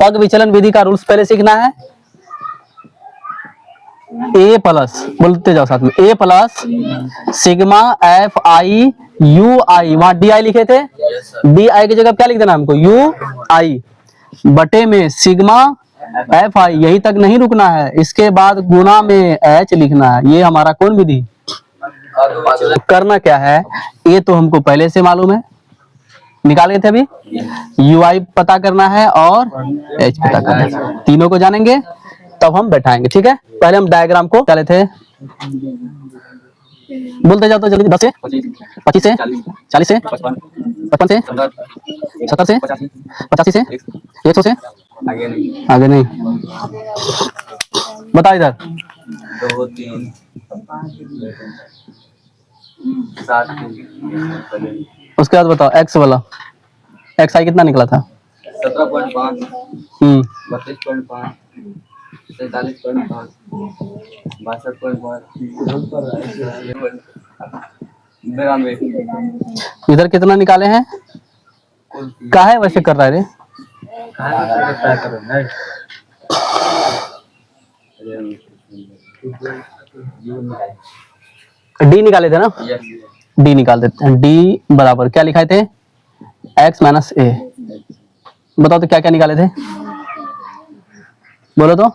पग विचलन विधि का रूल्स पहले सीखना है। ए प्लस, बोलते जाओ साथ में, A plus sigma F I U I, वहां डी आई लिखे थे, डी आई की जगह क्या लिख देना हमको, यू आई, बटे में सिग्मा एफ आई, यही तक नहीं रुकना है, इसके बाद गुना में एच लिखना है। ये हमारा कौन विधि, करना क्या है, ये तो हमको पहले से मालूम है, निकाल गए थे अभी, यू आई पता करना है और एच पता करना है, तीनों को जानेंगे तब हम बैठाएंगे, ठीक है। पहले हम डायग्राम को डाले थे, बोलते जाओ तो जल्दी, 10 से 25 से 40 से 55 से 70 से 85 से 100 से आगे नहीं, बताओ इधर 2 3 7 उसके बाद बताओ एक्स वाला, एक्स आई कितना निकला था, 17.5 32.5 43.5 62.5 इधर कितना निकाले हैं, काहे वैसे कर रहा है रे, डी निकाले थे ना, डी निकाल देते हैं। डी बराबर क्या लिखाए थे, एक्स माइनस ए, बताओ तो क्या क्या निकाले थे, बोलो तो,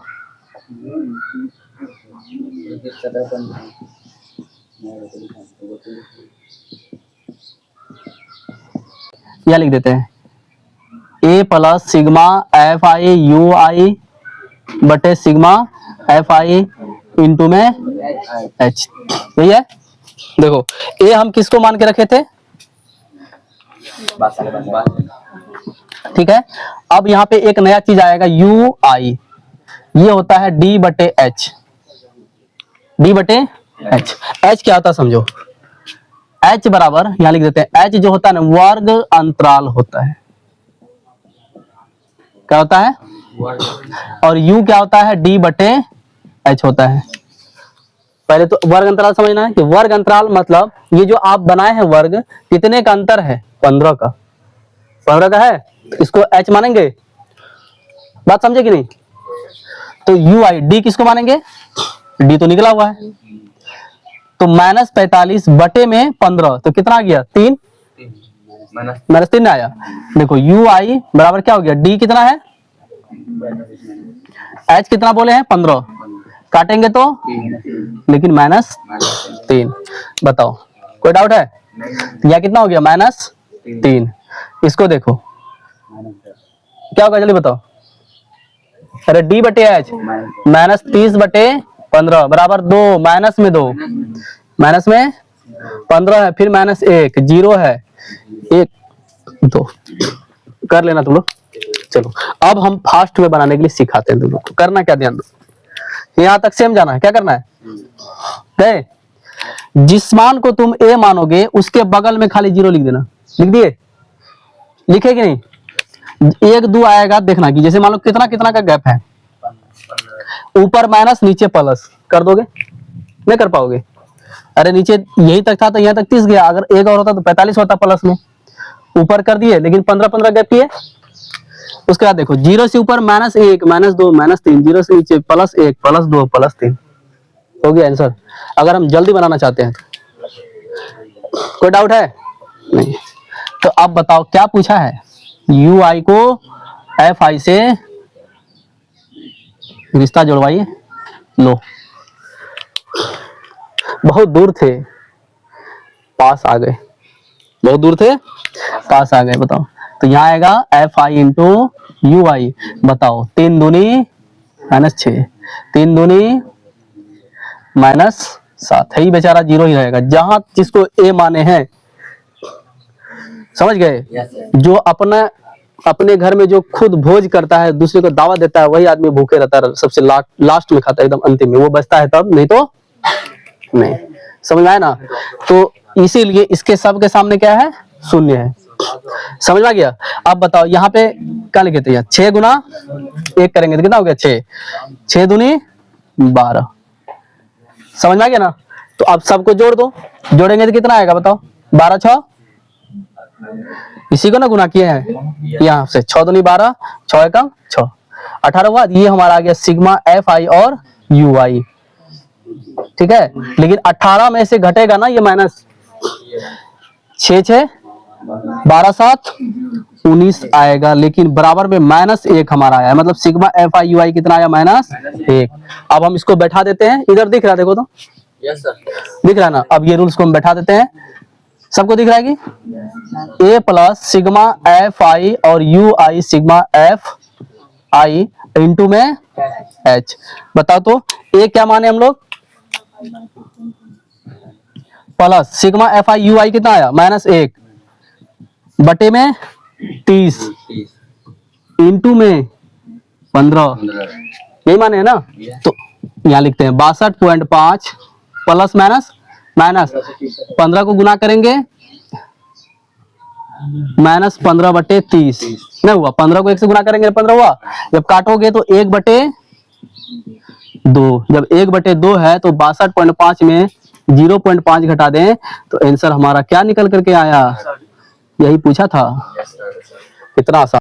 या लिख देते हैं, A plus sigma F I U I बटे सिग्मा एफ आई इंटू में एच, यही है। देखो ए हम किसको मान के रखे थे, ठीक है। अब यहाँ पे एक नया चीज आएगा यू आई, ये होता है डी बटे एच, डी बटे एच, एच क्या होता है समझो, एच बराबर यहाँ लिख देते हैं, एच जो होता है ना वर्ग अंतराल होता है, क्या होता है, और यू क्या होता है, डी बटे एच होता है। पहले तो वर्ग अंतराल समझना है कि वर्ग अंतराल मतलब ये जो आप बनाए हैं वर्ग, कितने का अंतर है, 15 का, 15 का है, इसको एच मानेंगे, बात समझे कि नहीं। तो यू आई, डी किसको मानेंगे, डी तो निकला हुआ है, तो माइनस 45 बटे में 15, तो कितना आ गया, 3, माइनस 3 आया। देखो यू आई बराबर क्या हो गया, डी कितना है, एच कितना बोले हैं 15, काटेंगे तो लेकिन -3, बताओ कोई डाउट है, या कितना हो गया -3, इसको देखो क्या होगा जल्दी बताओ, अरे डी बटे एच -30 बटे 15 बराबर 2, माइनस में 2, माइनस में 15 है, फिर -1, 0 है, 1 2 कर लेना तुम लोग। चलो अब हम फास्ट में बनाने के लिए सिखाते हैं तुम लोग को, करना क्या, ध्यान दो, यहाँ तक सेम जाना है, क्या करना है, गए, जिस मान को तुम ए मानोगे उसके बगल में खाली 0 लिख देना, लिख दिए, लिखे कि नहीं, 1 2 आएगा, देखना कि जैसे मान लो कितना कितना का गैप है, ऊपर माइनस नीचे प्लस, कर दोगे, नहीं कर पाओगे, अरे नीचे यही तक था तो यहाँ तक 30 गया, अगर एक और होता तो 45 होता प्लस में, ऊपर कर दिए लेकिन 15 गैप किए। उसके बाद देखो 0 से ऊपर -1 -2 -3, 0 से नीचे +1 +2 +3, हो गया आंसर। अगर हम जल्दी बनाना चाहते हैं तो कोई डाउट है नहीं, तो अब बताओ क्या पूछा है, यू आई को एफ आई से रिश्ता जुड़वाइए, लो बहुत दूर थे पास आ गए, बहुत दूर थे पास आ गए, बताओ तो यहाँ आएगा एफ आई इंटू यू आई, बताओ 3 दूनी -6, 3 दूनी -7 है ही, बेचारा 0 ही रहेगा, जहां जिसको ए माने हैं, समझ गए, जो अपने घर में जो खुद भोज करता है, दूसरे को दावत देता है, वही आदमी भूखे रहता है, सबसे लास्ट में खाता है, एकदम अंतिम में वो बचता है तब, नहीं तो नहीं, समझ में आया ना। तो इसीलिए इसके सब के सामने क्या है, 0 है, समझ में आ गया। अब बताओ यहाँ पे क्या लिखे थे, 6 गुना 1 करेंगे तो कितना हो गया, 6, 6 दूनी 12, समझ में आ गया ना। तो अब सबको जोड़ दो, जोड़ेंगे तो कितना आएगा बताओ, 12 6 इसी को ना गुना किए हैं यहाँ से 6 दूनी 12, 6 एकम 6, 18 हुआ। ये हमारा आ गया सिग्मा एफ आई और यू आई, ठीक है। लेकिन 18 में से घटेगा ना ये माइनस, 6 6 12 7 19 आएगा, लेकिन बराबर में -1 हमारा आया, मतलब sigma F I U I कितना आया, -1। अब हम इसको बैठा देते हैं, इधर दिख रहा है देखो तो, यस सर, दिख रहा है ना। अब ये रूल्स को हम बैठा देते हैं, सबको दिख रहा है कि A plus sigma F I और U I sigma F I into में एच। बताओ तो ए क्या माने हम लोग, plus sigma F I U I कितना आया, -1 बटे में 30 इंटू में 15, 15, यही माने है ना। तो यहाँ लिखते हैं 62.5 प्लस माइनस 15 को गुना करेंगे -15 बटे 30 नहीं हुआ, 15 को 1 से गुना करेंगे 15 हुआ। जब काटोगे तो 1 बटे 2, जब 1 बटे 2 है तो 62.5 में 0.5 घटा दें तो आंसर हमारा क्या निकल करके आया, यही पूछा था। यस सर, कितना आसान।